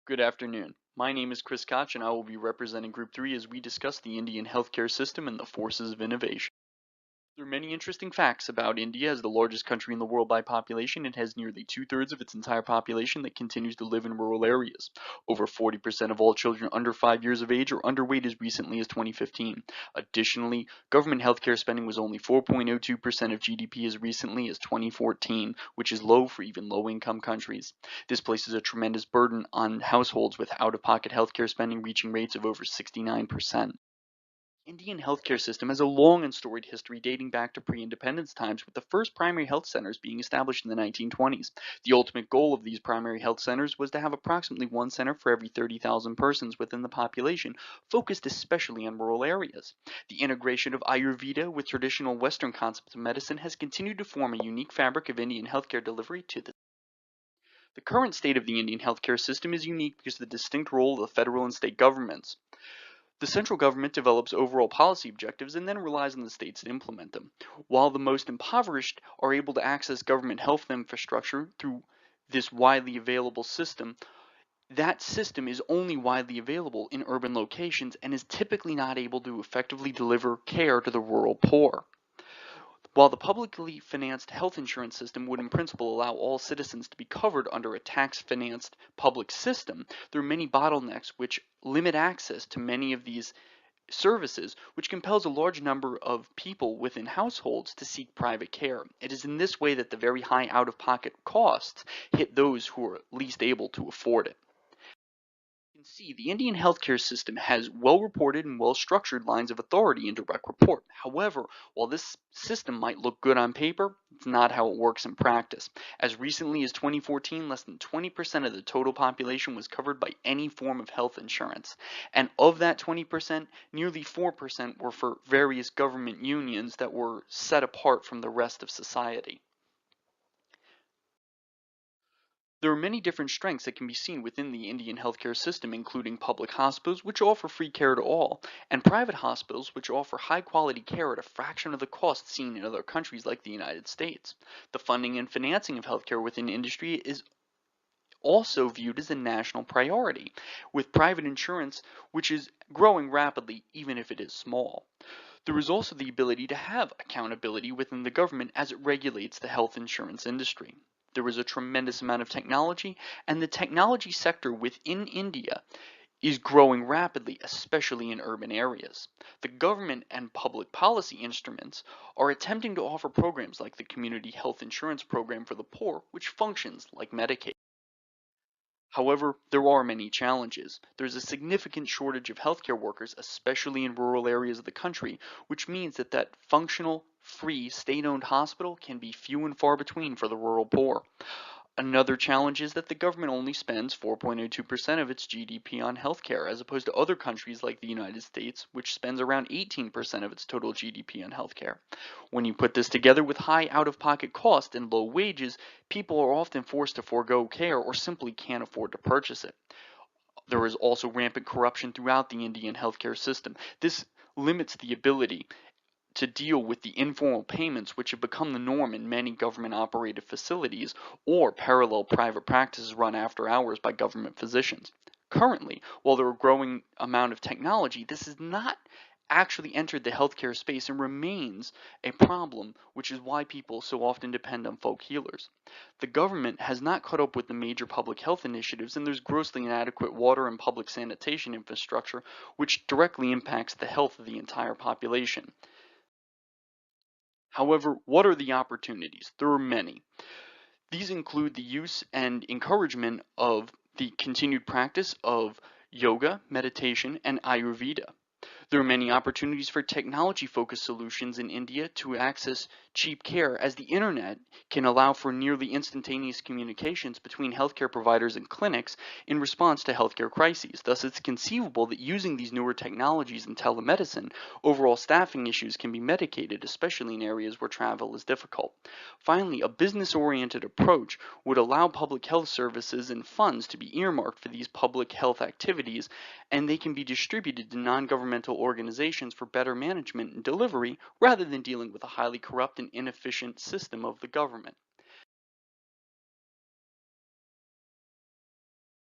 Good afternoon. My name is Chris Koch and I will be representing Group 3 as we discuss the Indian healthcare system and the forces of innovation. There are many interesting facts about India. As the largest country in the world by population, it has nearly two-thirds of its entire population that continues to live in rural areas. Over 40% of all children under 5 years of age are underweight as recently as 2015. Additionally, government healthcare spending was only 4.02% of GDP as recently as 2014, which is low for even low-income countries. This places a tremendous burden on households with out-of-pocket healthcare spending reaching rates of over 69%. Indian healthcare system has a long and storied history dating back to pre-independence times, with the first primary health centers being established in the 1920s. The ultimate goal of these primary health centers was to have approximately one center for every 30,000 persons within the population, focused especially on rural areas. The integration of Ayurveda with traditional Western concepts of medicine has continued to form a unique fabric of Indian healthcare delivery to the current state of the Indian healthcare system is unique because of the distinct role of the federal and state governments. The central government develops overall policy objectives and then relies on the states to implement them, while the most impoverished are able to access government health infrastructure through this widely available system. That system is only widely available in urban locations and is typically not able to effectively deliver care to the rural poor. While the publicly financed health insurance system would in principle allow all citizens to be covered under a tax-financed public system, there are many bottlenecks which limit access to many of these services, which compels a large number of people within households to seek private care. It is in this way that the very high out-of-pocket costs hit those who are least able to afford it. You can see the Indian healthcare system has well-reported and well-structured lines of authority and direct report. However, while this system might look good on paper, it's not how it works in practice. As recently as 2014, less than 20% of the total population was covered by any form of health insurance. And of that 20%, nearly 4% were for various government unions that were set apart from the rest of society. There are many different strengths that can be seen within the Indian healthcare system, including public hospitals, which offer free care to all, and private hospitals, which offer high quality care at a fraction of the cost seen in other countries like the United States. The funding and financing of healthcare within industry is also viewed as a national priority, with private insurance, which is growing rapidly, even if it is small. There is also the ability to have accountability within the government as it regulates the health insurance industry. There is a tremendous amount of technology, and the technology sector within India is growing rapidly, especially in urban areas. The government and public policy instruments are attempting to offer programs like the Community Health Insurance Program for the poor, which functions like Medicaid. However, there are many challenges. There's a significant shortage of healthcare workers, especially in rural areas of the country, which means that functional, free, state-owned hospital can be few and far between for the rural poor. Another challenge is that the government only spends 4.02% of its GDP on healthcare, as opposed to other countries like the United States, which spends around 18% of its total GDP on healthcare. When you put this together with high out-of-pocket costs and low wages, people are often forced to forego care or simply can't afford to purchase it. There is also rampant corruption throughout the Indian healthcare system. This limits the ability to deal with the informal payments which have become the norm in many government-operated facilities or parallel private practices run after hours by government physicians. Currently, while there are a growing amount of technology, this has not actually entered the healthcare space and remains a problem, which is why people so often depend on folk healers. The government has not caught up with the major public health initiatives, and there's grossly inadequate water and public sanitation infrastructure, which directly impacts the health of the entire population. However, what are the opportunities? There are many. These include the use and encouragement of the continued practice of yoga, meditation, and Ayurveda. There are many opportunities for technology-focused solutions in India to access cheap care, as the internet can allow for nearly instantaneous communications between healthcare providers and clinics in response to healthcare crises. Thus, it's conceivable that using these newer technologies in telemedicine, overall staffing issues can be mitigated, especially in areas where travel is difficult. Finally, a business-oriented approach would allow public health services and funds to be earmarked for these public health activities, and they can be distributed to non-governmental organizations for better management and delivery rather than dealing with a highly corrupt and inefficient system of the government.